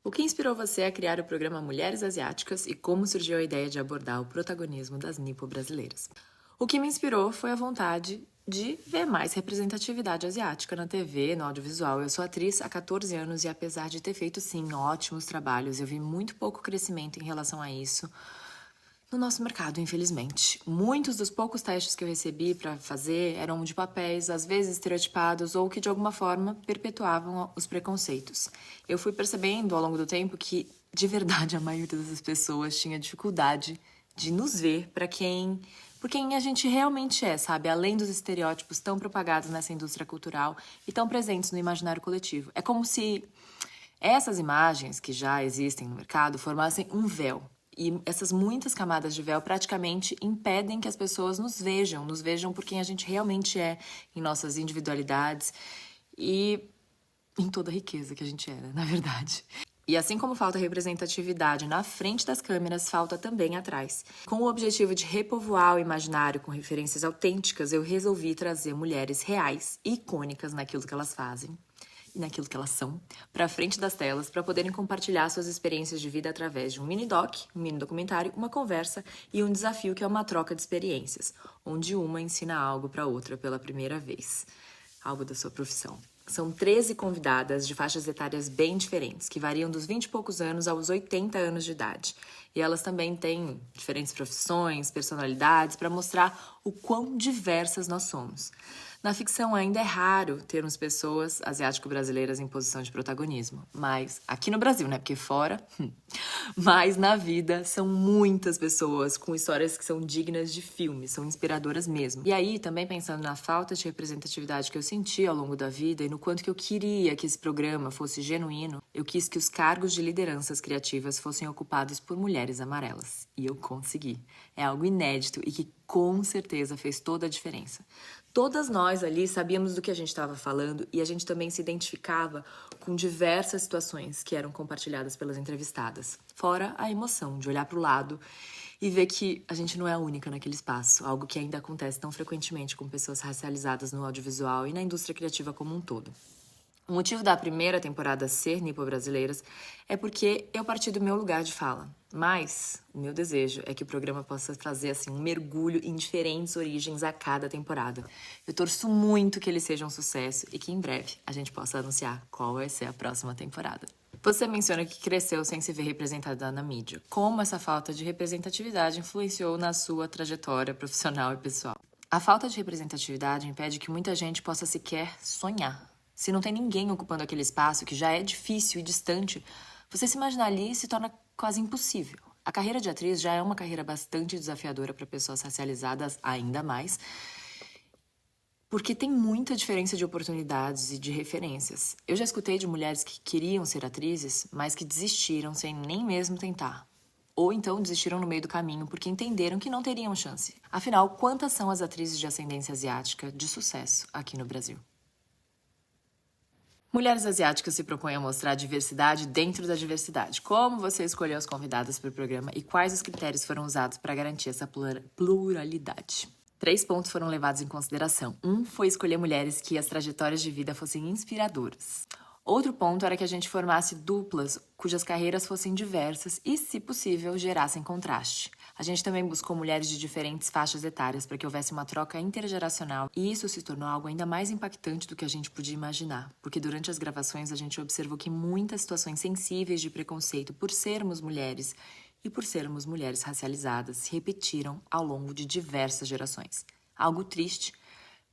O que inspirou você a criar o programa Mulheres Asiáticas e como surgiu a ideia de abordar o protagonismo das nipo-brasileiras? O que me inspirou foi a vontade de ver mais representatividade asiática na TV, no audiovisual. Eu sou atriz há 14 anos e apesar de ter feito, sim, ótimos trabalhos, eu vi muito pouco crescimento em relação a isso no nosso mercado, infelizmente. Muitos dos poucos testes que eu recebi para fazer eram de papéis, às vezes estereotipados ou que de alguma forma perpetuavam os preconceitos. Eu fui percebendo ao longo do tempo que, de verdade, a maioria das pessoas tinha dificuldade de nos ver por quem a gente realmente é, sabe? Além dos estereótipos tão propagados nessa indústria cultural e tão presentes no imaginário coletivo. É como se essas imagens que já existem no mercado formassem um véu. E essas muitas camadas de véu praticamente impedem que as pessoas nos vejam por quem a gente realmente é, em nossas individualidades e em toda a riqueza que a gente era, na verdade. E assim como falta representatividade na frente das câmeras, falta também atrás. Com o objetivo de repovoar o imaginário com referências autênticas, eu resolvi trazer mulheres reais e icônicas naquilo que elas fazem e naquilo que elas são, para frente das telas, para poderem compartilhar suas experiências de vida através de um mini doc, um mini documentário, uma conversa e um desafio que é uma troca de experiências, onde uma ensina algo para outra pela primeira vez, algo da sua profissão. São 13 convidadas de faixas etárias bem diferentes, que variam dos 20 e poucos anos aos 80 anos de idade. E elas também têm diferentes profissões, personalidades, para mostrar o quão diversas nós somos. Na ficção ainda é raro termos pessoas asiático-brasileiras em posição de protagonismo. Mas, aqui no Brasil, né? Porque fora... Mas na vida são muitas pessoas com histórias que são dignas de filme, são inspiradoras mesmo. E aí, também pensando na falta de representatividade que eu senti ao longo da vida e no quanto que eu queria que esse programa fosse genuíno, eu quis que os cargos de lideranças criativas fossem ocupados por mulheres amarelas. E eu consegui. É algo inédito e que com certeza fez toda a diferença. Todas nós ali sabíamos do que a gente estava falando e a gente também se identificava com diversas situações que eram compartilhadas pelas entrevistadas. Fora a emoção de olhar para o lado e ver que a gente não é a única naquele espaço, algo que ainda acontece tão frequentemente com pessoas racializadas no audiovisual e na indústria criativa como um todo. O motivo da primeira temporada ser Nipo-Brasileiras é porque eu parti do meu lugar de fala. Mas o meu desejo é que o programa possa fazer assim, um mergulho em diferentes origens a cada temporada. Eu torço muito que ele seja um sucesso e que em breve a gente possa anunciar qual vai ser a próxima temporada. Você menciona que cresceu sem se ver representada na mídia. Como essa falta de representatividade influenciou na sua trajetória profissional e pessoal? A falta de representatividade impede que muita gente possa sequer sonhar. Se não tem ninguém ocupando aquele espaço, que já é difícil e distante, você se imaginar ali se torna quase impossível. A carreira de atriz já é uma carreira bastante desafiadora para pessoas racializadas, ainda mais, porque tem muita diferença de oportunidades e de referências. Eu já escutei de mulheres que queriam ser atrizes, mas que desistiram sem nem mesmo tentar. Ou então desistiram no meio do caminho porque entenderam que não teriam chance. Afinal, quantas são as atrizes de ascendência asiática de sucesso aqui no Brasil? Mulheres Asiáticas se propõem a mostrar a diversidade dentro da diversidade. Como você escolheu as convidadas para o programa e quais os critérios foram usados para garantir essa pluralidade? 3 pontos foram levados em consideração. Um foi escolher mulheres que as trajetórias de vida fossem inspiradoras. Outro ponto era que a gente formasse duplas cujas carreiras fossem diversas e, se possível, gerassem contraste. A gente também buscou mulheres de diferentes faixas etárias para que houvesse uma troca intergeracional e isso se tornou algo ainda mais impactante do que a gente podia imaginar, porque durante as gravações a gente observou que muitas situações sensíveis de preconceito por sermos mulheres e por sermos mulheres racializadas se repetiram ao longo de diversas gerações. Algo triste,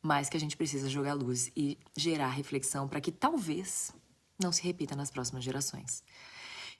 mas que a gente precisa jogar luz e gerar reflexão para que talvez não se repita nas próximas gerações.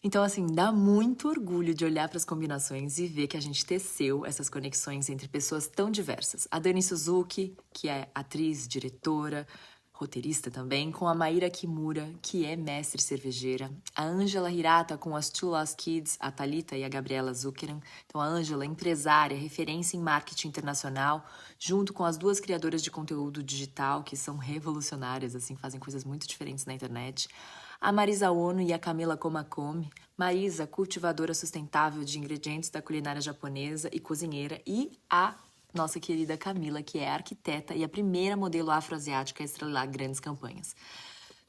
Então, assim, dá muito orgulho de olhar para as combinações e ver que a gente teceu essas conexões entre pessoas tão diversas. A Dani Suzuki, que é atriz, diretora, roteirista também, com a Maíra Kimura, que é mestre cervejeira, a Ângela Hirata com as Two Lost Kids, a Thalita e a Gabriela Zuckeran. Então, a Ângela, empresária, referência em marketing internacional, junto com as 2 criadoras de conteúdo digital, que são revolucionárias, assim, fazem coisas muito diferentes na internet. A Marisa Ono e a Camila Komakome. Marisa, cultivadora sustentável de ingredientes da culinária japonesa e cozinheira. E a nossa querida Camila, que é arquiteta e a primeira modelo afroasiática a estrelar grandes campanhas.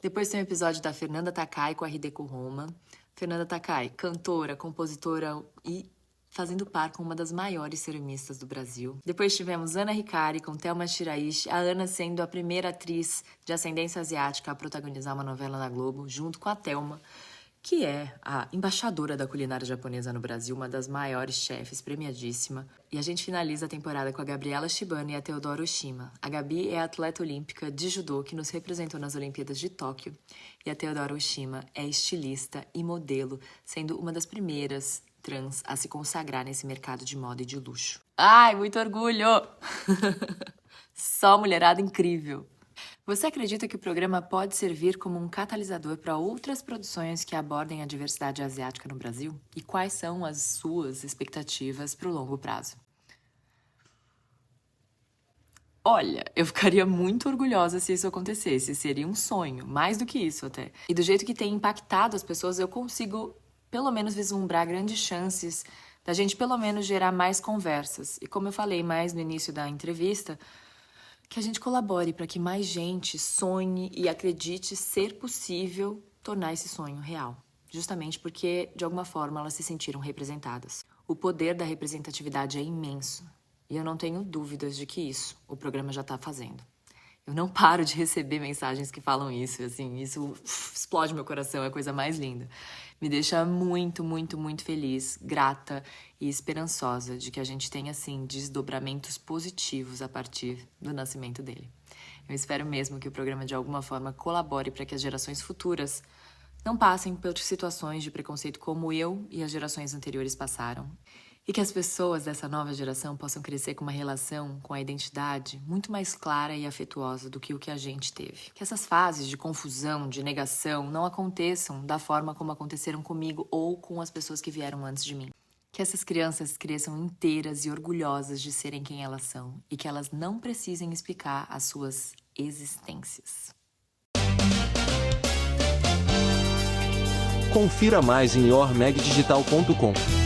Depois tem o episódio da Fernanda Takai com a Hideko Roma. Fernanda Takai, cantora, compositora e fazendo par com uma das maiores ceramistas do Brasil. Depois tivemos Ana Hikari com Thelma Shiraishi, a Ana sendo a primeira atriz de ascendência asiática a protagonizar uma novela na Globo, junto com a Thelma, que é a embaixadora da culinária japonesa no Brasil, uma das maiores chefes, premiadíssima. E a gente finaliza a temporada com a Gabriela Shibano e a Teodoro Oshima. A Gabi é a atleta olímpica de judô que nos representou nas Olimpíadas de Tóquio. E a Teodoro Oshima é estilista e modelo, sendo uma das primeiras trans a se consagrar nesse mercado de moda e de luxo. Ai, muito orgulho! Só mulherada incrível! Você acredita que o programa pode servir como um catalisador para outras produções que abordem a diversidade asiática no Brasil? E quais são as suas expectativas para o longo prazo? Olha, eu ficaria muito orgulhosa se isso acontecesse. Seria um sonho, mais do que isso até. E do jeito que tem impactado as pessoas, eu consigo pelo menos vislumbrar grandes chances da gente pelo menos gerar mais conversas. E como eu falei mais no início da entrevista, que a gente colabore para que mais gente sonhe e acredite ser possível tornar esse sonho real. Justamente porque, de alguma forma, elas se sentiram representadas. O poder da representatividade é imenso. E eu não tenho dúvidas de que isso o programa já está fazendo. Eu não paro de receber mensagens que falam isso. Assim, isso explode meu coração, é a coisa mais linda. Me deixa muito, muito, muito feliz, grata e esperançosa de que a gente tenha, assim, desdobramentos positivos a partir do nascimento dele. Eu espero mesmo que o programa, de alguma forma, colabore para que as gerações futuras não passem por situações de preconceito como eu e as gerações anteriores passaram. E que as pessoas dessa nova geração possam crescer com uma relação com a identidade muito mais clara e afetuosa do que o que a gente teve. Que essas fases de confusão, de negação, não aconteçam da forma como aconteceram comigo ou com as pessoas que vieram antes de mim. Que essas crianças cresçam inteiras e orgulhosas de serem quem elas são e que elas não precisem explicar as suas existências. Confira mais em yourmegdigital.com.